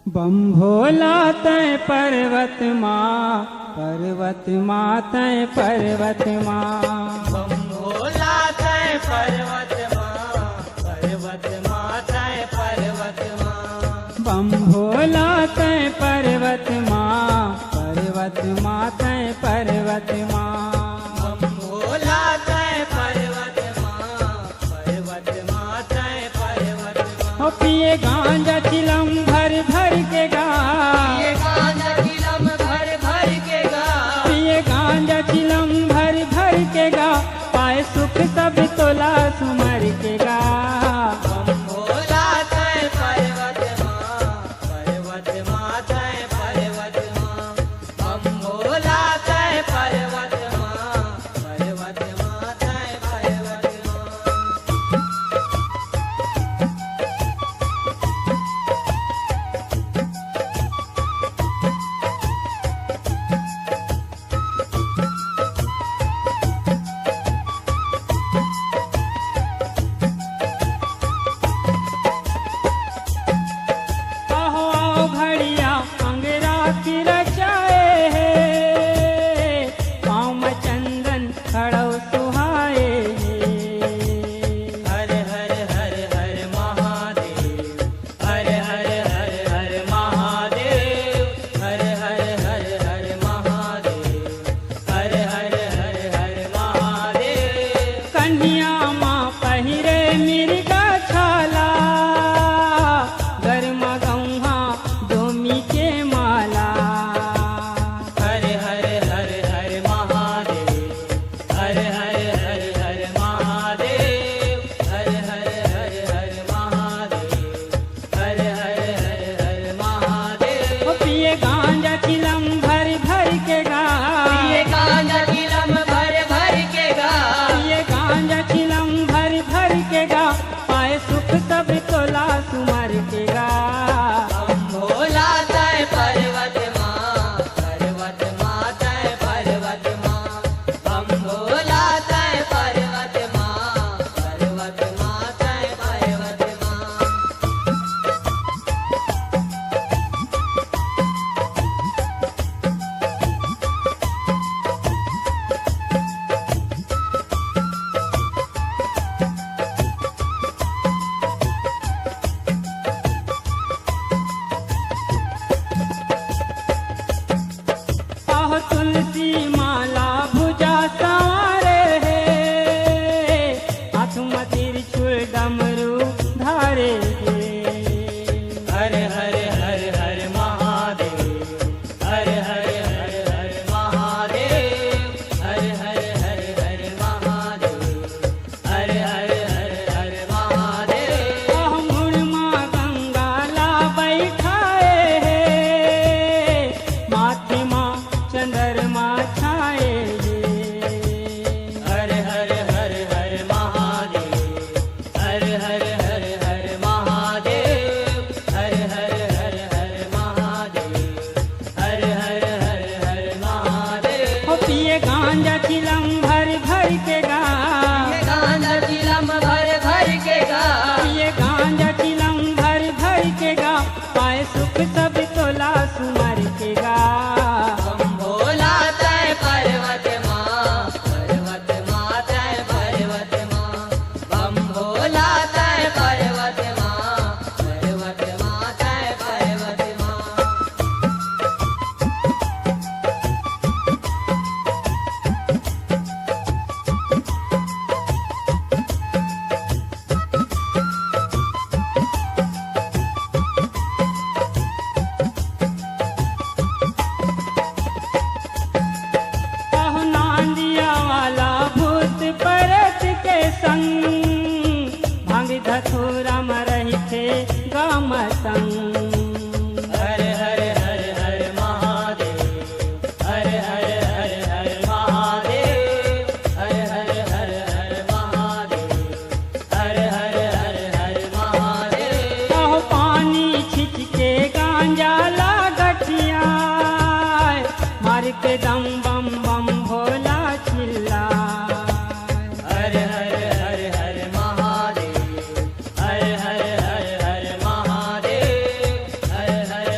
बम भोला तय पर्वत माँ तय पर्वत माँ। बम भोला तय पर्वत माँ तय पर्वत माँ। बम भोला तय पर्वत माँ तय पर्वत माँ। बम भोला तय पर्वत माँ तय पर्वत माँ। ओ पिए गांजा चिलम भर भर के गा, ये गांजा चिलम भर भर के गा। पिए गांजा चिलम भर भर के गा, पाए सुख सब तोला सुमर के गा। बम भोला तय पर्वत माँ तय पर्वत माँ। बम भोला तय पर्वत माँ तय पर्वत माँ। आहो आओ घड़िया अंगरा की रचाए है, पाँव में चंदन खड़ो सुहाए है। हर हर हर हर महादेव, हर हर हर हर महादेव, हर हर हर हर महादेव, हर हर हर हर महादेव। कन्हैया माँ पहिरे मिर्गा छाला, गरमा गौहा डोमी के माला। हर हर हर हर महादेव, हर हर हर हर महादेव, हर हर हर हर महादेव, हर हर हर हर महादेव। ओ पिए गांजा चिलम भर भर के गा, ये गांजा चिलम भर भर के गा। पिए गांजा चिलम भर भर के गा, पाए सुख सब तोला सुमर के गा। बम भोला तय पर्वत माँ तय पर्वत माँ। बम भोला तय पर्वत माँ तय पर्वत माँ। आहो तुलसी माला भुजा सवारे है, हाथ में त्रिशूल डमरू धारे है। हर हर हर हर महादेव, हर हर हर हर महादेव, हर हर हर हर महादेव, हर हर हर हर महादेव। आहो मुड़मा गंगा ला बैठाए है, माथे माँ चंद्रमा छाए है। हर हर हर हर महादेव, हर हर हर हर महादेव, हर हर हर हर महादेव, हर हर हर हर महादेव। ओ पिए गांजा चिलम भर भर के गा, ये गांजा चिलम भर भर के गा। पिए गांजा चिलम भर भर के गा, पाए सुख सब तोला सुमर के गा। बम भोला तय पर्वत माँ तय पर्वत माँ। बम भोला तय पर्वत माँ तय पर्वत माँ। आहो नांदिया वाला भूत परत के संग, भांग धतूरा मरही थे गाम संग। हर हर हर हर महादेव, हर हर हर हर महादेव, हर हर हर हर महादेव, हर हर हर हर महादेव। आहो पानी छिच के गांजा ला गठिया, मार के दम बम बम भोला चिल्ला। हर हर हर हर महादेव, हर हर हर हर महादेव, हर हर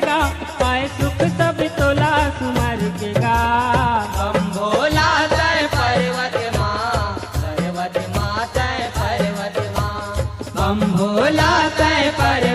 गा, पाए सुख सब तोला सुमर के गा। बम भोला तय पर्वत माँ तय पर्वत माँ। बम भोला तय पर